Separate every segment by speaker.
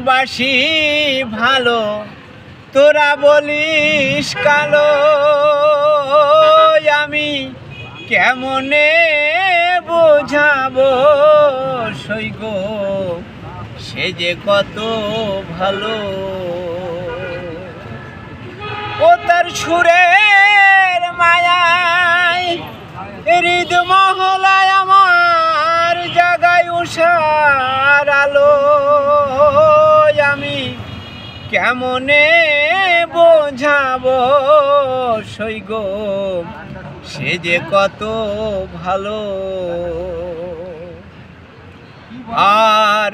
Speaker 1: বাসি ভালো তোরা বলিস কালো, আমি কেমনে বোঝাবো সইগো সে যে কত ভালো। ও তার সুরের মায়ায় হৃদ মহলায় আমার জাগায় উষার আলো, আমি কেমনে বোঝাবো সইগো সে যে কত ভালো। আর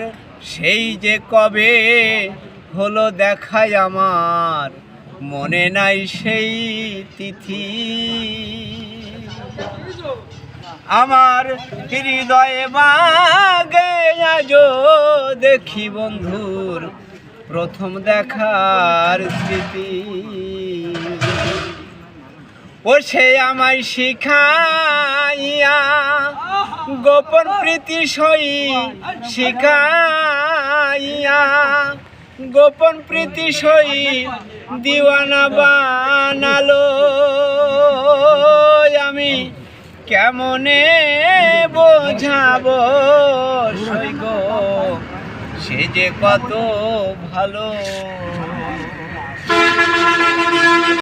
Speaker 1: সেই যে কবে হলো দেখায় আমার মনে নাই সেই তিথি, আমার হৃদয়ে বাগে আজো দেখি বন্ধুর প্রথম দেখার স্মৃতি। ও সে আমায় শিখাইয়া গোপন প্রীতি সই শিখাইয়া গোপন প্রীতি সই দিওয়ানা বানালো, আমি কেমনে বোঝাবো সইগো সে যে কত ভালো।